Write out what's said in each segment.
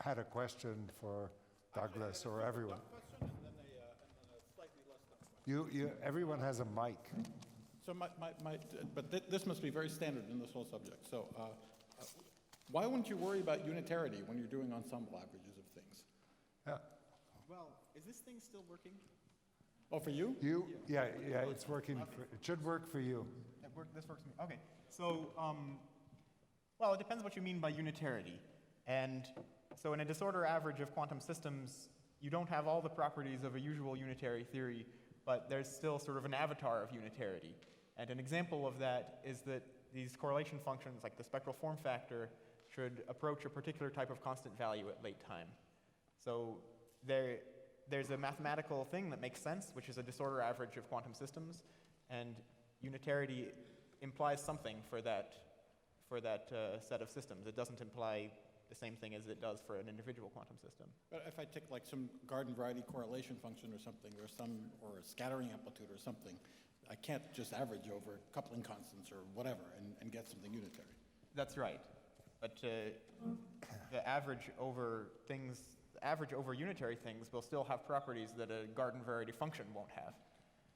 had a question for Douglas or everyone. Question and then a slightly less dumb question. Everyone has a mic. So this must be very standard in this whole subject. So why wouldn't you worry about unitarity when you're doing ensemble averages of things? Yeah. Well, is this thing still working? Oh, for you? Yeah, it's working. It should work for you. This works for me. Okay. So, well, it depends what you mean by unitarity. And so in a disorder average of quantum systems, you don't have all the properties of a usual unitary theory, but there's still sort of an avatar of unitarity. And an example of that is that these correlation functions, like the spectral form factor, should approach a particular type of constant value at late time. So there's a mathematical thing that makes sense, which is a disorder average of quantum systems, and unitarity implies something for that set of systems. It doesn't imply the same thing as it does for an individual quantum system. But if I take like some garden variety correlation function or something, or a scattering amplitude or something, I can't just average over coupling constants or whatever and get something unitary. That's right. But the average over unitary things will still have properties that a garden variety function won't have.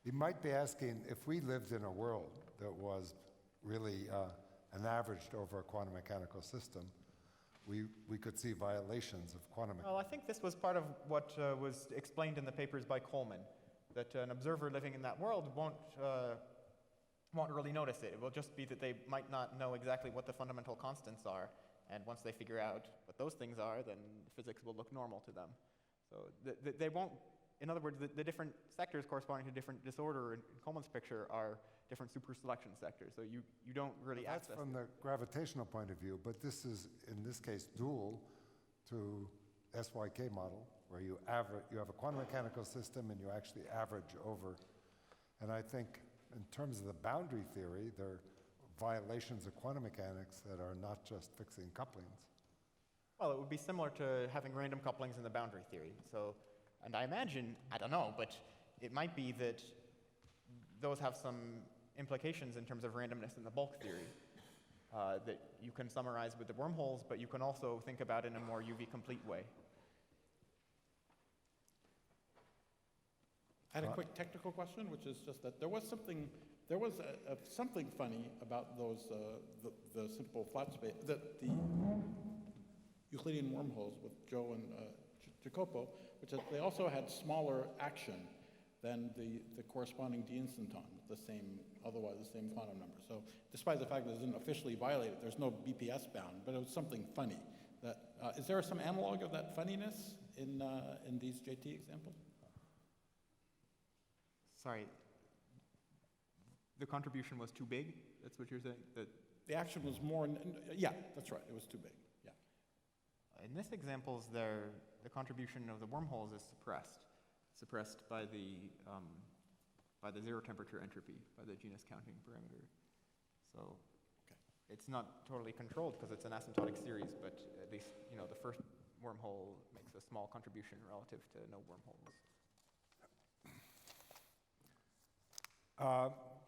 You might be asking if we lived in a world that was really an averaged over a quantum mechanical system, we could see violations of quantum mechanics. Well, I think this was part of what was explained in the papers by Coleman, that an observer living in that world won't really notice it. It will just be that they might not know exactly what the fundamental constants are, and once they figure out what those things are, then physics will look normal to them. So they won't, in other words, the different sectors corresponding to different disorder in Coleman's picture are different superselection sectors, so you don't really access That's from the gravitational point of view, but this is, in this case, dual to SYK model, where you have a quantum mechanical system and you actually average over. And I think in terms of the boundary theory, there are violations of quantum mechanics that are not just fixing couplings. Well, it would be similar to having random couplings in the boundary theory. So, and I imagine, I don't know, but it might be that those have some implications in terms of randomness in the bulk theory that you can summarize with the wormholes, but you can also think about in a more UV complete way. I had a quick technical question, which is just that there was something funny about those the simple flat space, the Euclidean wormholes with Joe and Jacopo, which is they also had smaller action than the corresponding d-instanton, otherwise the same quantum number. So despite the fact that it didn't officially violate it, there's no BPS bound, but it was something funny. Is there some analog of that funniness in these JT examples? Sorry, the contribution was too big? That's what you're saying? The action was more, yeah, that's right, it was too big, yeah. In this examples, the contribution of the wormholes is suppressed by the zero temperature entropy, by the genus counting parameter. So okay. It's not totally controlled because it's an asymptotic series, but at least the first wormhole makes a small contribution relative to no wormholes.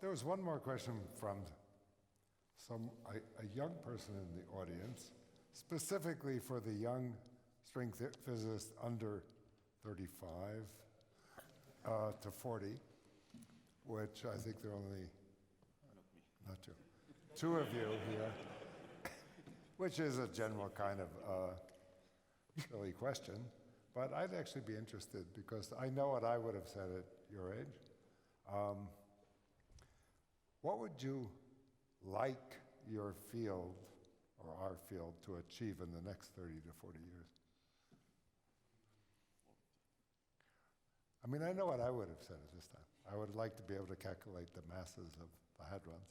There was one more question from a young person in the audience, specifically for the young string physicists under 35 to 40, which I think there are only, not two of you here, which is a general kind of silly question, but I'd actually be interested because I know what I would have said at your age. What would you like your field or our field to achieve in the next 30 to 40 years? I mean, I know what I would have said at this time. I would like to be able to calculate the masses of the hadrons.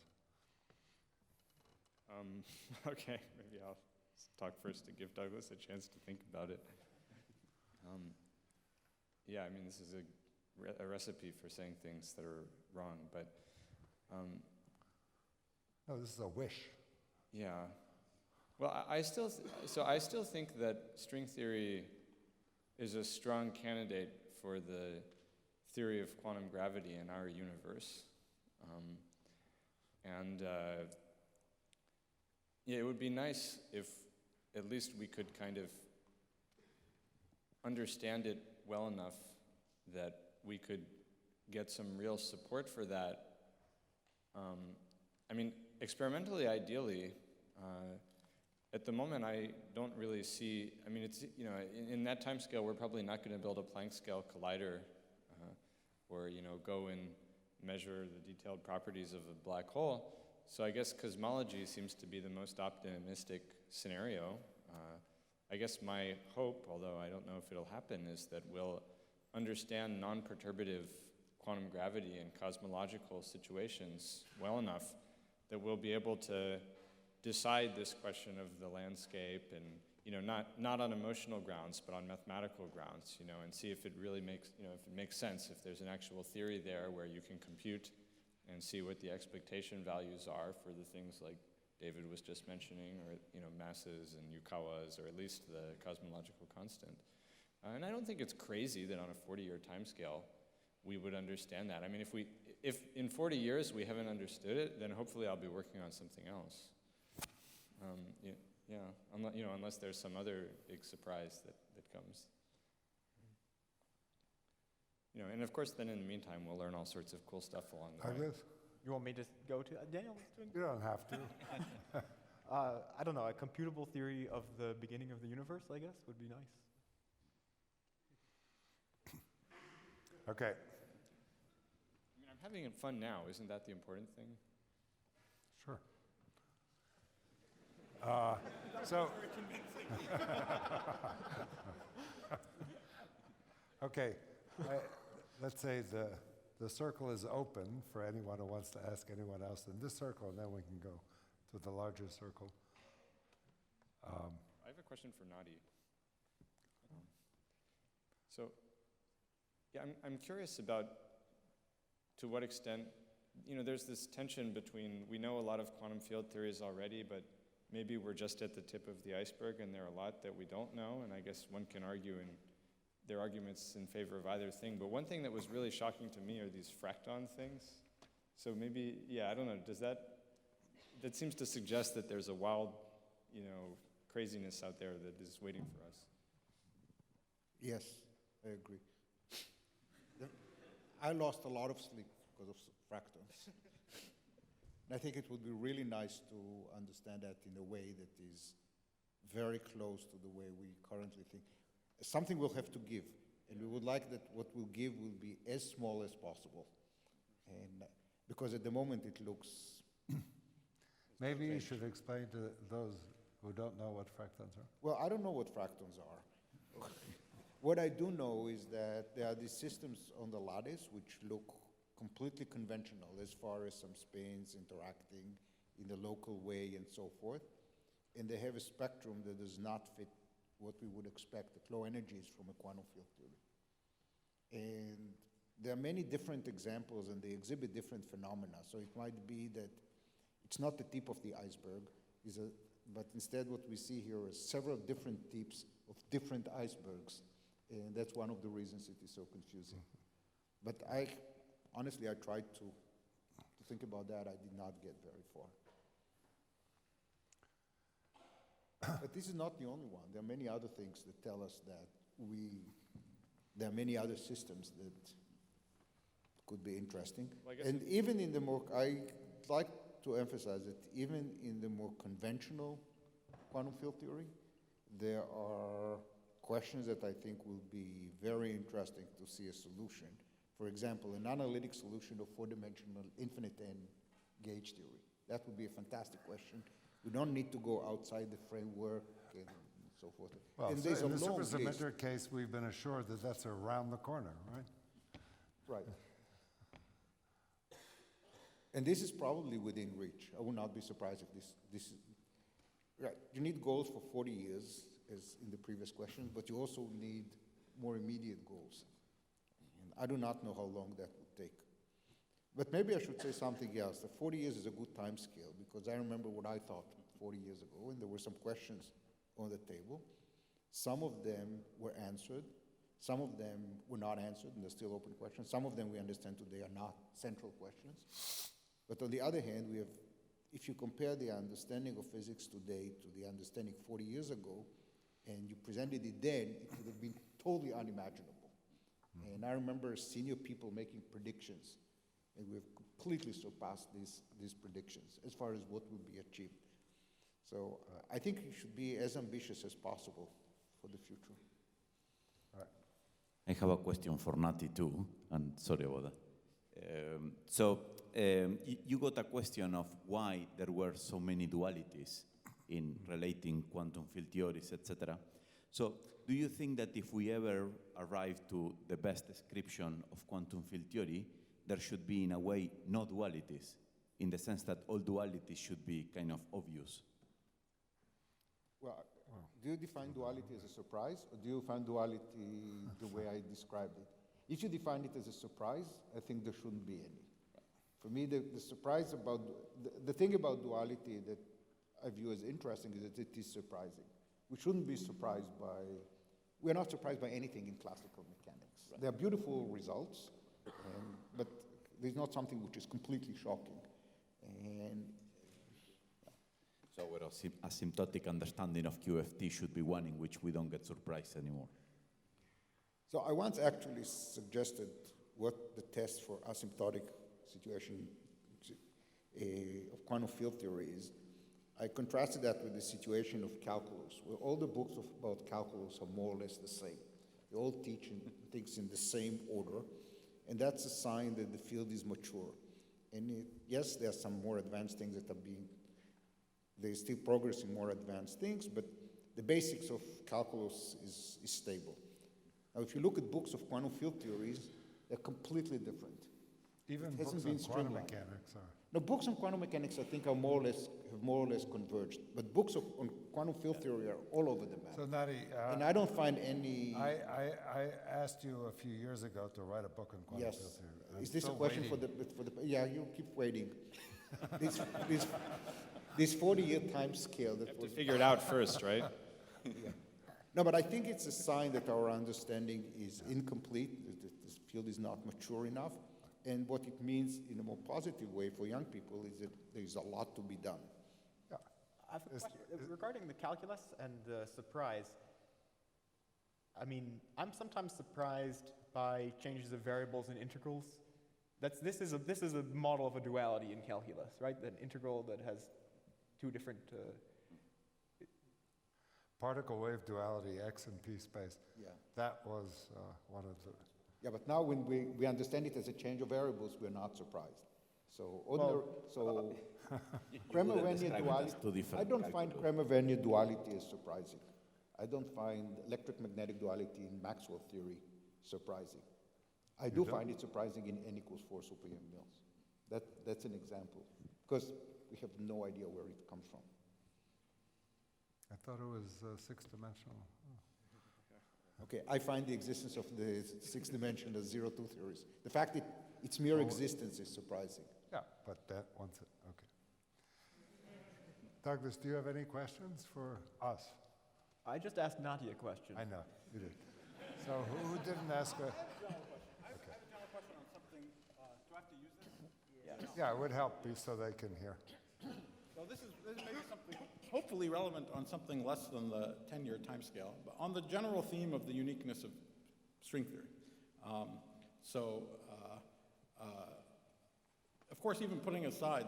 Okay, maybe I'll talk first to give Douglas a chance to think about it. Yeah, I mean, this is a recipe for saying things that are wrong, but no, this is a wish. Yeah. Well, I still think that string theory is a strong candidate for the theory of quantum gravity in our universe. Yeah, it would be nice if at least we could kind of understand it well enough that we could get some real support for that. I mean, experimentally, ideally, at the moment, I don't really see, I mean, it's, you know, in that time scale, we're probably not going to build a Planck scale collider or, you know, go and measure the detailed properties of a black hole. So I guess cosmology seems to be the most optimistic scenario. I guess my hope, although I don't know if it'll happen, is that we'll understand non-perturbative quantum gravity in cosmological situations well enough that we'll be able to decide this question of the landscape and, you know, not on emotional grounds, but on mathematical grounds, you know, and see if it really makes, you know, if it makes sense, if there's an actual theory there where you can compute and see what the expectation values are for the things like David was just mentioning, or, you know, masses and Yukawas, or at least the cosmological constant. And I don't think it's crazy that on a 40-year timescale we would understand that. I mean, if in 40 years we haven't understood it, then hopefully I'll be working on something else. You know, unless there's some other big surprise that comes. You know, and of course, then in the meantime, we'll learn all sorts of cool stuff along the way. Douglas? You want me to go to Daniel? You don't have to. I don't know. A computable theory of the beginning of the universe, I guess, would be nice. Okay. I mean, I'm having fun now. Isn't that the important thing? Sure. So, okay, let's say the circle is open for anyone who wants to ask anyone else in this circle, and then we can go to the larger circle. I have a question for Nadi. So, yeah, I'm curious about to what extent, you know, there's this tension between, we know a lot of quantum field theories already, but maybe we're just at the tip of the iceberg and there are a lot that we don't know, and I guess one can argue, and there are arguments in favor of either thing, but one thing that was really shocking to me are these fracton things. So maybe, yeah, I don't know, that seems to suggest that there's a wild, you know, craziness out there that is waiting for us. Yes, I agree. I lost a lot of sleep because of fractals. And I think it would be really nice to understand that in a way that is very close to the way we currently think. Something we'll have to give, and we would like that what we'll give will be as small as possible. And because at the moment it looks... Maybe you should explain to those who don't know what fractons are. Well, I don't know what fractons are. What I do know is that there are these systems on the lattice which look completely conventional as far as some spins interacting in a local way and so forth. And they have a spectrum that does not fit what we would expect, the flow energies from a quantum field theory. And there are many different examples and they exhibit different phenomena. So it might be that it's not the tip of the iceberg, but instead what we see here is several different tips of different icebergs. And that's one of the reasons it is so confusing. But honestly, I tried to think about that. I did not get very far. But this is not the only one. There are many other things that tell us that there are many other systems that could be interesting. Well, I guess and even in the more, I'd like to emphasize that even in the more conventional quantum field theory, there are questions that I think will be very interesting to see a solution. For example, an analytic solution of four-dimensional infinite N gauge theory. That would be a fantastic question. We don't need to go outside the framework and so forth. Well, and so there's in a the long supersymmetric case, we've been assured that that's around the corner, right? Right. And this is probably within reach. I would not be surprised if this is, right. You need goals for 40 years, as in the previous question, but you also need more immediate goals. And I do not know how long that would take. But maybe I should say something else. The 40 years is a good time scale because I remember what I thought 40 years ago, and there were some questions on the table. Some of them were answered. Some of them were not answered, and they're still open questions. Some of them we understand today are not central questions. But on the other hand, we have, if you compare the understanding of physics today to the understanding 40 years ago, and you presented it then, it would have been totally unimaginable. And I remember senior people making predictions, and we've completely surpassed these predictions as far as what will be achieved. So I think you should be as ambitious as possible for the future. I have a question for Nati too, and sorry about that. You got a question of why there were so many dualities in relating quantum field theories, etc. So do you think that if we ever arrive to the best description of quantum field theory, there should be, in a way, no dualities, in the sense that all dualities should be kind of obvious? Well, do you define duality as a surprise, or do you find duality the way I described it? If you define it as a surprise, I think there shouldn't be any. For me, the surprise about, the thing about duality that I view as interesting is that it is surprising. We shouldn't be surprised by, we're not surprised by anything in classical mechanics. Right. There are beautiful results, but there's not something which is completely shocking. And so our asymptotic understanding of QFT should be one in which we don't get surprised anymore. so I once actually suggested what the test for asymptotic situation of quantum field theory is. I contrasted that with the situation of calculus, where all the books about calculus are more or less the same. They all teach things in the same order, and that's a sign that the field is mature. And yes, there are some more advanced things that are they're still progressing more advanced things, but the basics of calculus is stable. Now, if you look at books of quantum field theories, they're completely different. Even It books hasn't on been quantum streamlined. mechanics are. No, books on quantum mechanics, I think, have more or less converged. But books on quantum field theory are all over the map. So Nati, And I don't find any. I asked you a few years ago to write a book on quantum Yes. field theory. I'm Is this a still question waiting. for the? Yeah, you keep waiting. This 40-year time scale that To was. figure it out first, right? No, but I think it's a sign that our understanding is incomplete, that this field is not mature enough. And what it means in a more positive way for young people is that there's a lot to be done. Yeah. I have a question. Regarding the calculus and the surprise, I mean, I'm sometimes surprised by changes of variables in integrals. This is a model of a duality in calculus, right? An integral that has two different. Particle wave duality, X and P space. Yeah. That was one of the. Yeah, but now when we understand it as a change of variables, we're not surprised. So, Kramer-Wernier describe it as duality, two different I don't find Kramer-Wernier duality as surprising. I don't find electric-magnetic duality in Maxwell theory surprising. I do find it surprising in n equals 4 super Young Mills. That's an example, because we have no idea where it comes from. I thought it was six-dimensional. Okay, I find the existence of the six-dimensional 0-2 theories. The fact that its mere existence is surprising. Yeah, but that once it, okay. Douglas, do you have any questions for us? I just asked Nati a question. I know, you did. So who didn't ask a? I have a general question on something. Do I have to use this? Yeah, it would help so they can hear. So this may be something hopefully relevant on something less than the 10-year timescale, but on the general theme of the uniqueness of string theory. Of course, even putting aside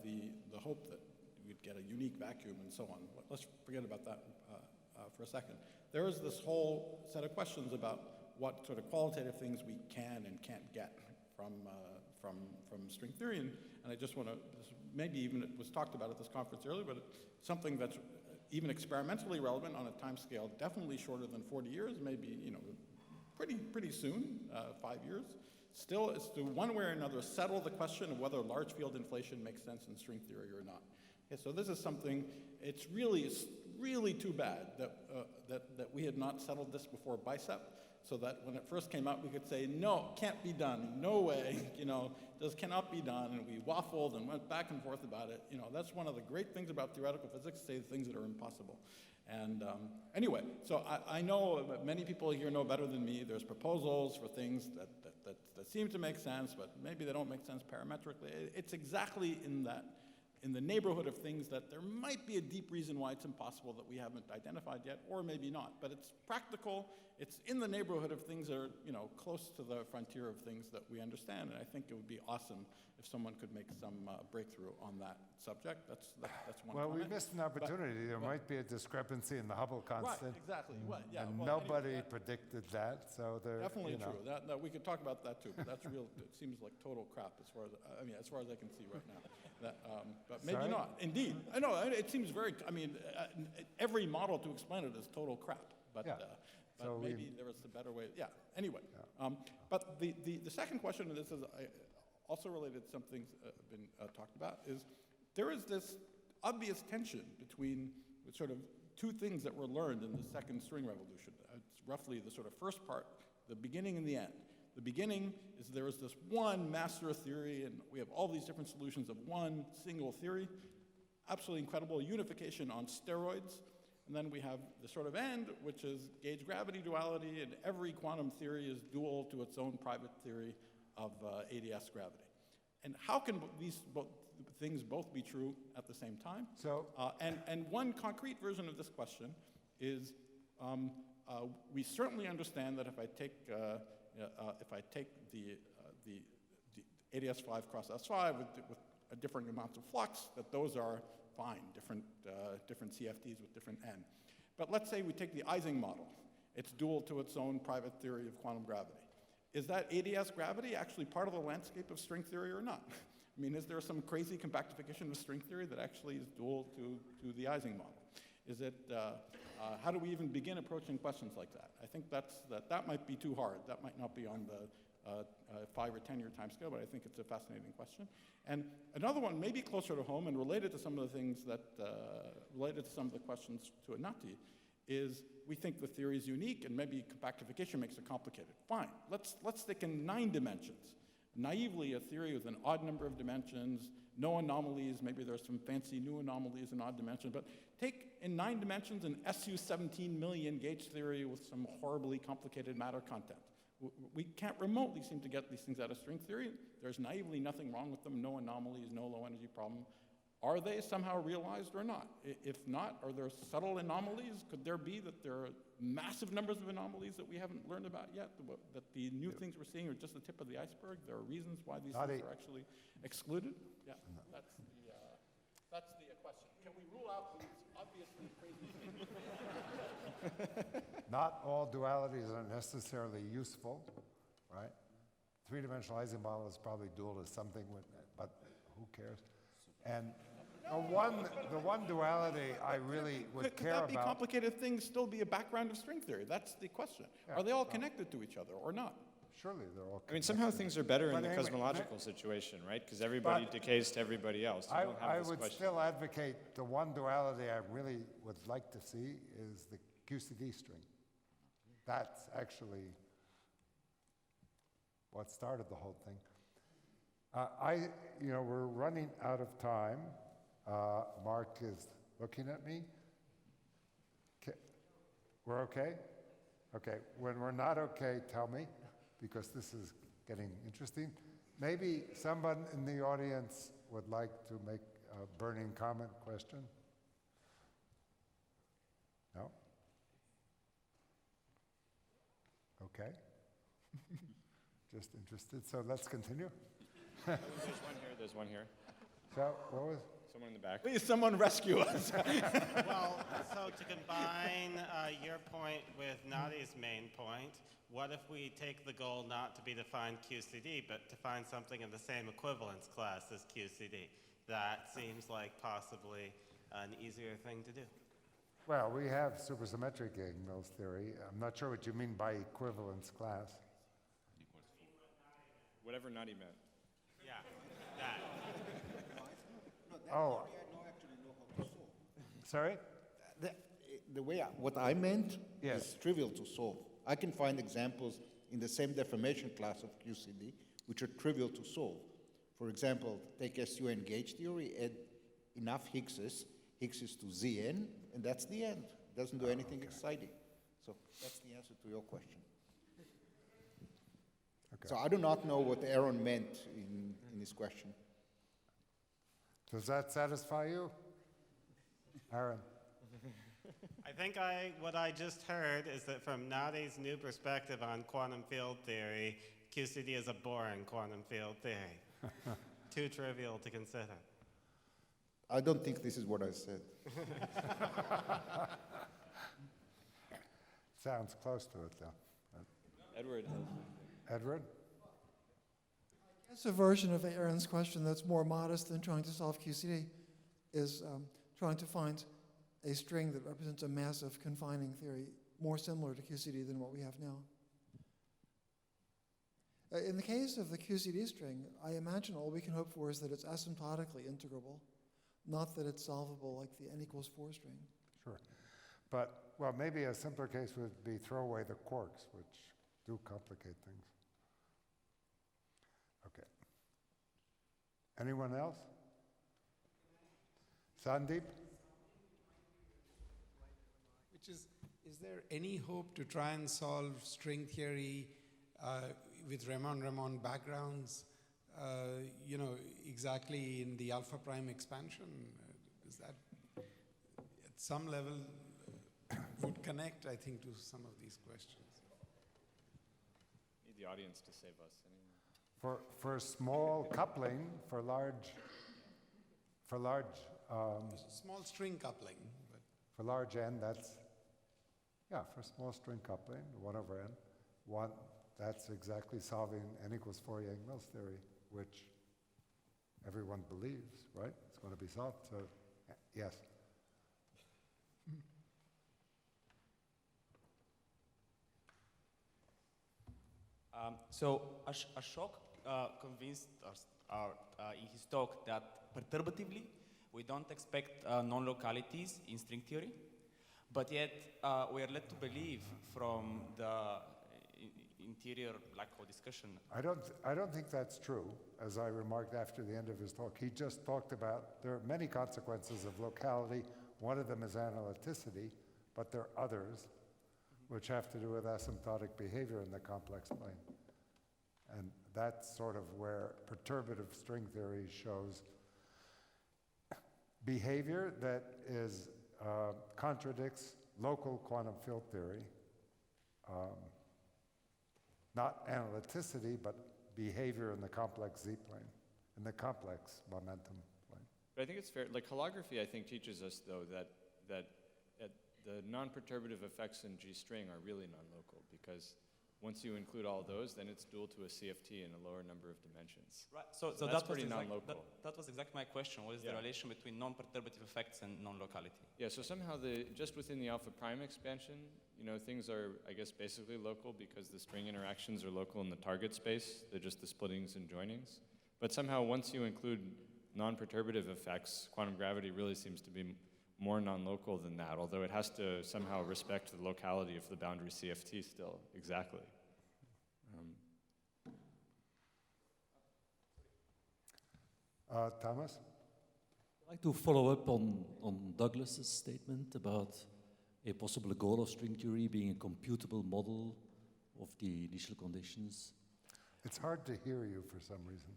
the hope that we'd get a unique vacuum and so on, let's forget about that for a second. There is this whole set of questions about what sort of qualitative things we can and can't get from string theory, and I just want to, maybe even it was talked about at this conference earlier, but something that's even experimentally relevant on a time scale definitely shorter than 40 years, maybe, pretty soon, 5 years, still is to one way or another settle the question of whether large field inflation makes sense in string theory or not. Okay, so this is something, it's really too bad that we had not settled this before BICEP, so that when it first came out, we could say, no, can't be done, no way, this cannot be done, and we waffled and went back and forth about it. That's one of the great things about theoretical physics, say things that are impossible. And anyway, so I know that many people here know better than me. There's proposals for things that seem to make sense, but maybe they don't make sense parametrically. It's exactly in the neighborhood of things that there might be a deep reason why it's impossible that we haven't identified yet, or maybe not. But it's practical, it's in the neighborhood of things that are, close to the frontier of things that we understand, and I think it would be awesome if someone could make some breakthrough on that subject. That's one Well, we comment. missed an opportunity. There might be a discrepancy in the Hubble Right, constant. exactly. Well, yeah, And well, nobody anyway, predicted that, so there, definitely you know. true. That we could talk about that too, but that's real. It seems like total crap as far as as far as I can see right now. But maybe Sorry? not. Indeed, I know it seems very. Every model to explain it is total crap. But Yeah. So maybe there was a better way. Yeah. Anyway, but the second question, and this is also related to some things been talked about, is there is this obvious tension between the sort of two things that were learned in the second string revolution. It's roughly the sort of first part, the beginning and the end. The beginning is there is this one master theory, and we have all these different solutions of one single theory. Absolutely incredible unification on steroids. And then we have the sort of end, which is gauge gravity duality, and every quantum theory is dual to its own private theory of ADS gravity. And how can these things both be true at the same time? So, And one concrete version of this question is we certainly understand that if I take the ADS5 cross S5 with a different amount of flux, that those are fine, different CFDs with different n. But let's say we take the Ising model. It's dual to its own private theory of quantum gravity. Is that ADS gravity actually part of the landscape of string theory or not? I mean, is there some crazy compactification of string theory that actually is dual to the Ising model? Is it, how do we even begin approaching questions like that? I think that might be too hard. That might not be on the 5 or 10-year time scale, but I think it's a fascinating question. And another one, maybe closer to home and related to some of the things that, related to some of the questions to Anati, is we think the theory is unique and maybe compactification makes it complicated. Fine, let's stick in 9 dimensions. Naively, a theory with an odd number of dimensions, no anomalies, maybe there's some fancy new anomalies in odd dimensions, but take in 9 dimensions an SU 17 million gauge theory with some horribly complicated matter content. We can't remotely seem to get these things out of string theory. There's naively nothing wrong with them, no anomalies, no low energy problem. Are they somehow realized or not? If not, are there subtle anomalies? Could there be that there are massive numbers of anomalies that we haven't learned about yet? That the new things we're seeing are just the tip of the iceberg? There are reasons why these things are actually excluded? Yeah, that's the question. Can we rule out these obviously crazy things? not all dualities are necessarily useful, right? Three-dimensional Ising model is probably dual to something, but who cares? And the one duality I really would Could care that be about. complicated things still be a background of string theory? That's the question. Yeah, Are they all connected to each other or not? Surely they're all. I mean, somehow things are better in But the anyway, cosmological situation, right? Because everybody But decays to everybody else. You don't have I this would question. still advocate the one duality I really would like to see is the QCD string. That's actually what started the whole thing. We're running out of time. Mark is looking at me. We're okay? Okay, when we're not okay, tell me, because this is getting interesting. Maybe someone in the audience would like to make a burning comment, question? No? Okay. Just interested, so let's continue. There's one here, there's one here. So, what was? Someone in the back. Please, someone rescue us. Well, so to combine your point with Nadi's main point, what if we take the goal not to be to find QCD, but to find something in the same equivalence class as QCD? That seems like possibly an easier thing to do. Well, we have supersymmetric Engels theory. I'm not sure what you mean by equivalence class. Whatever Nadi meant. Yeah, that. Oh. Sorry? The way what I meant Yes. is trivial to solve. I can find examples in the same deformation class of QCD which are trivial to solve. For example, take SUN gauge theory, add enough Higgses to Zn, and that's the end. It doesn't do anything exciting. So that's the answer to your question. Okay. So I do not know what Aaron meant in his question. Does that satisfy you? Aaron? I think what I just heard is that from Nadi's new perspective on quantum field theory, QCD is a boring quantum field theory. Too trivial to consider. I don't think this is what I said. Sounds close to it, though. Edward has. Edward? It's a version of Aaron's question that's more modest than trying to solve QCD, is trying to find a string that represents a massive confining theory more similar to QCD than what we have now. In the case of the QCD string, I imagine all we can hope for is that it's asymptotically integrable, not that it's solvable like the n=4 string. Sure. But, well, maybe a simpler case would be throw away the quarks, which do complicate things. Okay. Anyone else? Sandeep? Is there any hope to try and solve string theory with Ramon backgrounds, exactly in the alpha prime expansion? Is that at some level would connect, I think, to some of these questions? Need the audience to save us. Anyone? For small coupling, for large, Small string coupling. But for large n, that's, yeah, for small string coupling, 1/n, that's exactly solving n=4 Yang-Mills theory, which everyone believes, right? It's going to be solved, so yes. So Ashok convinced us in his talk that perturbatively we don't expect non-localities in string theory, but yet we are led to believe from the interior black hole discussion. I don't think that's true, as I remarked after the end of his talk. He just talked about there are many consequences of locality. One of them is analyticity, but there are others which have to do with asymptotic behavior in the complex plane. And that's sort of where perturbative string theory shows behavior that is contradicts local quantum field theory. Not analyticity, but behavior in the complex z-plane, in the complex momentum plane. But I think it's fair, like holography I think teaches us though that the non-perturbative effects in G-string are really non-local because once you include all those, then it's dual to a CFT in a lower number of dimensions. Right. So that's pretty non-local. That was exactly my question. What is the relation between non-perturbative effects and non-locality? Yeah, so somehow just within the alpha prime expansion, things are, I guess, basically local because the string interactions are local in the target space. They're just the splittings and joinings. But somehow once you include non-perturbative effects, quantum gravity really seems to be more non-local than that, although it has to somehow respect the locality of the boundary CFT still, exactly. Thomas? I'd like to follow up on Douglas's statement about a possible goal of string theory being a computable model of the initial conditions. It's hard to hear you for some reason.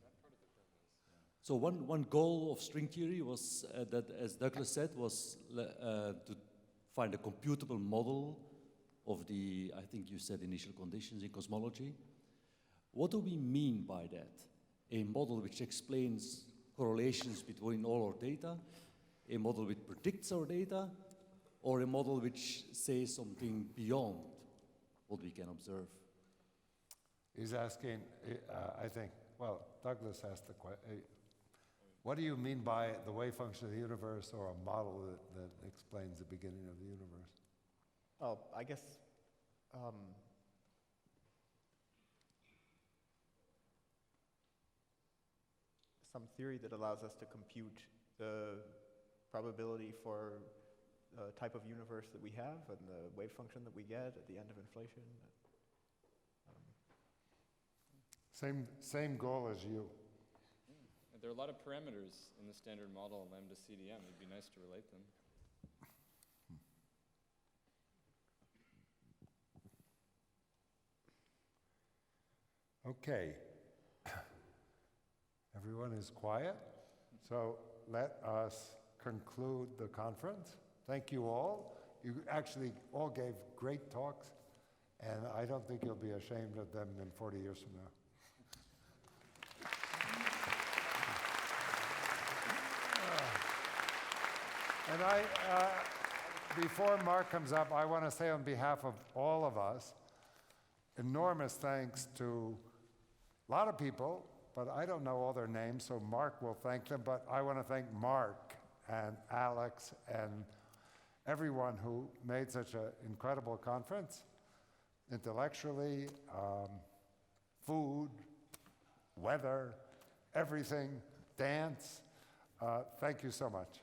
So one goal of string theory was that, as Douglas said, was to find a computable model of the, I think you said, initial conditions in cosmology. What do we mean by that? A model which explains correlations between all our data, a model which predicts our data, or a model which says something beyond what we can observe? He's asking, I think, well, Douglas asked the question, what do you mean by the wave function of the universe or a model that explains the beginning of the universe? Oh, I guess some theory that allows us to compute the probability for the type of universe that we have and the wave function that we get at the end of inflation. Same goal as you. There are a lot of parameters in the standard model lambda CDM. It'd be nice to relate them. Okay. Everyone is quiet. So let us conclude the conference. Thank you all. You actually all gave great talks, and I don't think you'll be ashamed of them in 40 years from now. And before Mark comes up, I want to say on behalf of all of us, enormous thanks to a lot of people, but I don't know all their names, so Mark will thank them. But I want to thank Mark and Alex and everyone who made such an incredible conference, intellectually, food, weather, everything, dance. Thank you so much.